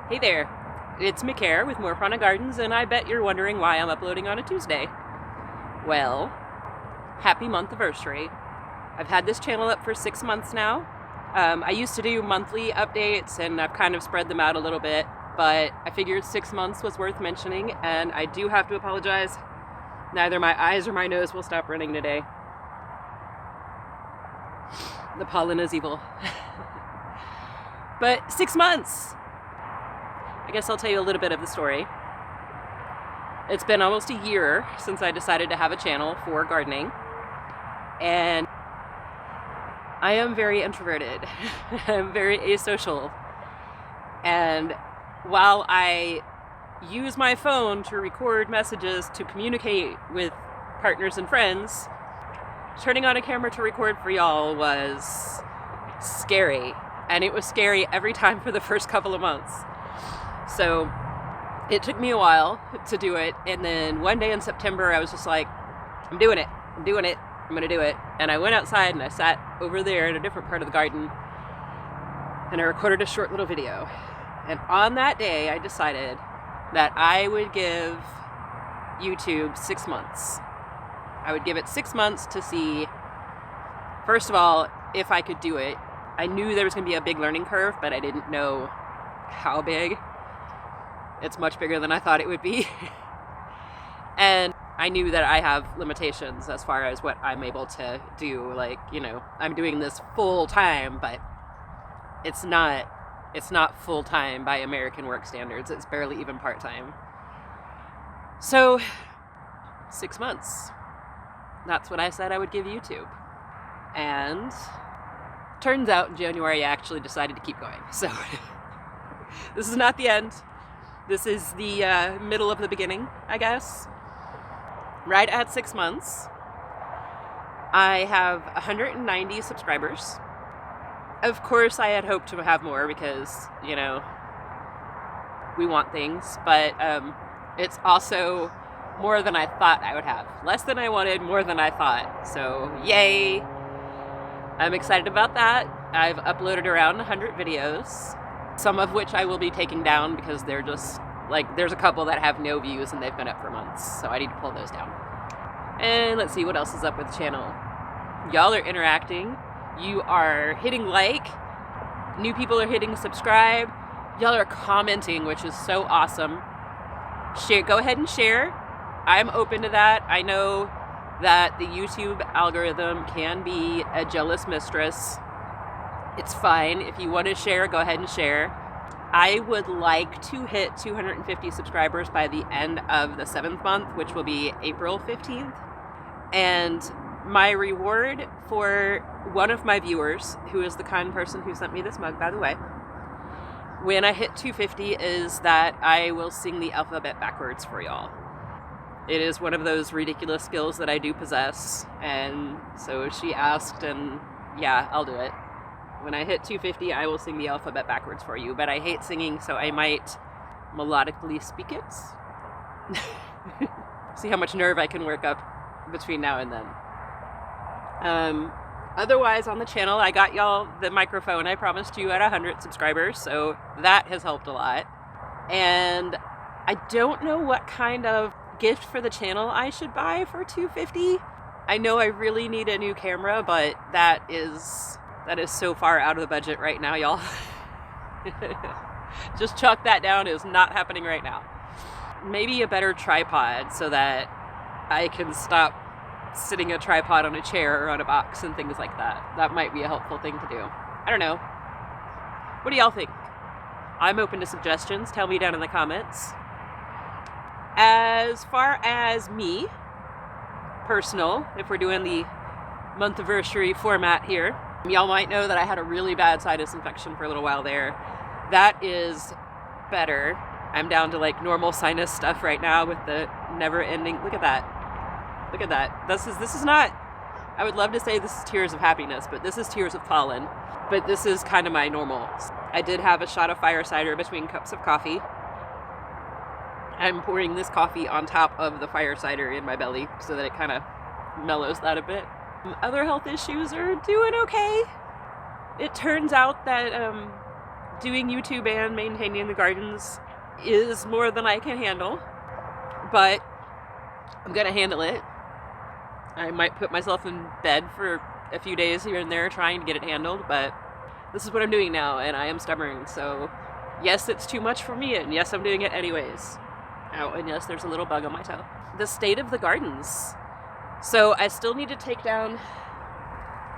Hey there, it's Mikair with More Prana Gardens, and I bet you're wondering why I'm uploading on a Tuesday. Well, happy Monthiversary. I've had this channel up for 6 months now. I used to do monthly updates, and I've kind of spread them out a little bit, but I figured 6 months was worth mentioning, and I do have to apologize. Neither my eyes or my nose will stop running today. The pollen is evil. But 6 months! I guess I'll tell you a little bit of the story. It's been almost a year since I decided to have a channel for gardening, and I am very introverted. I'm very asocial, and while I use my phone to record messages to communicate with partners and friends, turning on a camera to record for y'all was scary, and it was scary every time for the first couple of months. So it took me a while to do it, and then one day in September I was just like, I'm doing it, I'm gonna do it. And I went outside and I sat over there in a different part of the garden and I recorded a short little video. And on that day I decided that I would give YouTube 6 months. I would give it 6 months to see, first of all, if I could do it. I knew there was gonna be a big learning curve, but I didn't know how big. It's much bigger than I thought it would be. And I knew that I have limitations as far as what I'm able to do. Like, you know, I'm doing this full time, but it's not full time by American work standards. It's barely even part time. So 6 months. That's what I said I would give YouTube. And turns out in January I actually decided to keep going. So this is not the end. This is the middle of the beginning, I guess. Right at 6 months, I have 190 subscribers. Of course, I had hoped to have more because, you know, we want things, but it's also more than I thought I would have. Less than I wanted, more than I thought. So, yay! I'm excited about that. I've uploaded around 100 videos. Some of which I will be taking down because they're just, like, there's a couple that have no views and they've been up for months, so I need to pull those down. And let's see what else is up with the channel. Y'all are interacting. You are hitting like. New people are hitting subscribe. Y'all are commenting, which is so awesome. Share, go ahead and share. I'm open to that. I know that the YouTube algorithm can be a jealous mistress. It's fine. If you want to share, go ahead and share. I would like to hit 250 subscribers by the end of the 7th month, which will be April 15th. And my reward for one of my viewers, who is the kind person who sent me this mug, by the way, when I hit 250 is that I will sing the alphabet backwards for y'all. It is one of those ridiculous skills that I do possess. And so she asked, and yeah, I'll do it. When I hit 250, I will sing the alphabet backwards for you, but I hate singing, so I might melodically speak it. See how much nerve I can work up between now and then. Otherwise, on the channel, I got y'all the microphone I promised you at 100 subscribers, so that has helped a lot. And I don't know what kind of gift for the channel I should buy for 250. I know I really need a new camera, but that is so far out of the budget right now, y'all. Just chalk that down. It is not happening right now. Maybe a better tripod so that I can stop sitting a tripod on a chair or on a box and things like that. That might be a helpful thing to do. I don't know. What do y'all think? I'm open to suggestions. Tell me down in the comments. As far as me, personal, if we're doing the Monthiversary format here, y'all might know that I had a really bad sinus infection for a little while there. That is better. I'm down to like normal sinus stuff right now with the never-ending. Look at that. Look at that. This is not. I would love to say this is tears of happiness, but this is tears of pollen. But this is kind of my normal. I did have a shot of fire cider between cups of coffee. I'm pouring this coffee on top of the fire cider in my belly so that it kind of mellows that a bit. Other health issues are doing okay. It turns out that doing YouTube and maintaining the gardens is more than I can handle, but I'm gonna handle it. I might put myself in bed for a few days here and there trying to get it handled, but this is what I'm doing now, and I am stubborn, so yes, it's too much for me, and yes, I'm doing it anyways. Oh, and yes, there's a little bug on my toe. The state of the gardens. So I still need to take down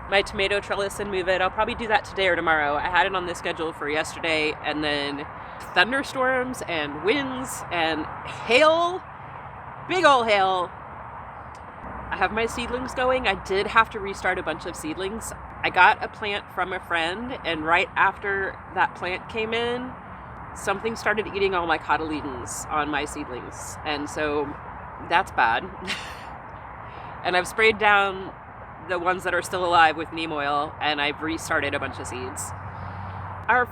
my tomato trellis and move it. I'll probably do that today or tomorrow. I had it on the schedule for yesterday, and then thunderstorms and winds and hail, big ol' hail. I have my seedlings going. I did have to restart a bunch of seedlings. I got a plant from a friend, and right after that plant came in, something started eating all my cotyledons on my seedlings, and so that's bad. And I've sprayed down the ones that are still alive with neem oil, and I've restarted a bunch of seeds. Our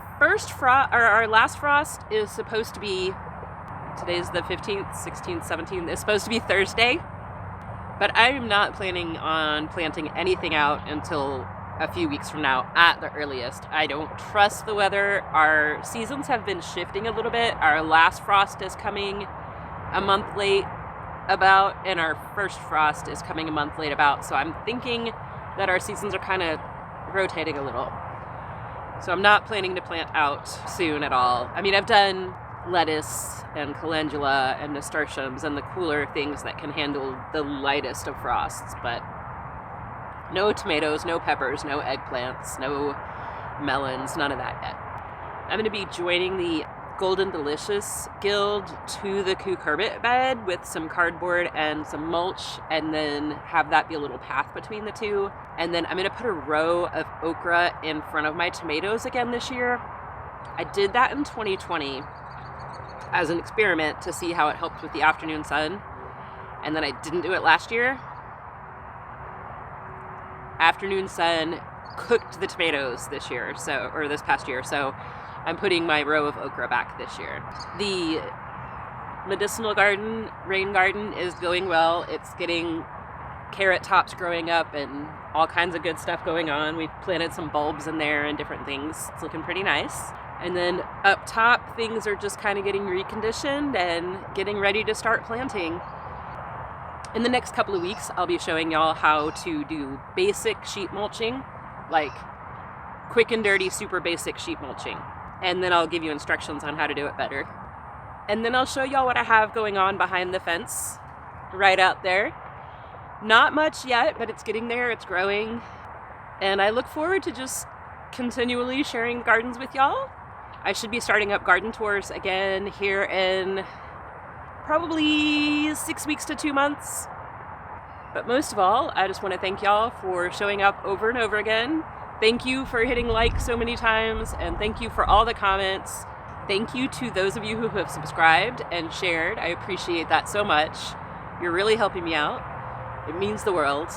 last frost is supposed to be, today's the 15th, 16th, 17th, it's supposed to be Thursday, but I am not planning on planting anything out until a few weeks from now at the earliest. I don't trust the weather. Our seasons have been shifting a little bit. Our last frost is coming a month late about, and our first frost is coming a month late about. So I'm thinking that our seasons are kind of rotating a little. So I'm not planning to plant out soon at all. I mean, I've done lettuce and calendula and nasturtiums and the cooler things that can handle the lightest of frosts, but no tomatoes, no peppers, no eggplants, no melons, none of that yet. I'm going to be joining the Golden Delicious Guild to the cucurbit bed with some cardboard and some mulch, and then have that be a little path between the two. And then I'm going to put a row of okra in front of my tomatoes again this year. I did that in 2020 as an experiment to see how it helped with the afternoon sun, and then I didn't do it last year. Afternoon sun cooked the tomatoes this year, or this past year, so I'm putting my row of okra back this year. The medicinal garden, rain garden, is going well. It's getting carrot tops growing up and all kinds of good stuff going on. We've planted some bulbs in there and different things. It's looking pretty nice. And then up top, things are just kind of getting reconditioned and getting ready to start planting. In the next couple of weeks, I'll be showing y'all how to do basic sheet mulching, like quick and dirty, super basic sheet mulching. And then I'll give you instructions on how to do it better. And then I'll show y'all what I have going on behind the fence, right out there. Not much yet, but it's getting there, it's growing. And I look forward to just continually sharing gardens with y'all. I should be starting up garden tours again here in probably 6 weeks to 2 months. But most of all, I just want to thank y'all for showing up over and over again. Thank you for hitting like so many times, and thank you for all the comments. Thank you to those of you who have subscribed and shared. I appreciate that so much. You're really helping me out. It means the world.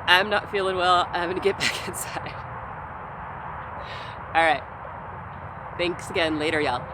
I'm not feeling well. I'm gonna get back inside. All right. Thanks again. Later, y'all.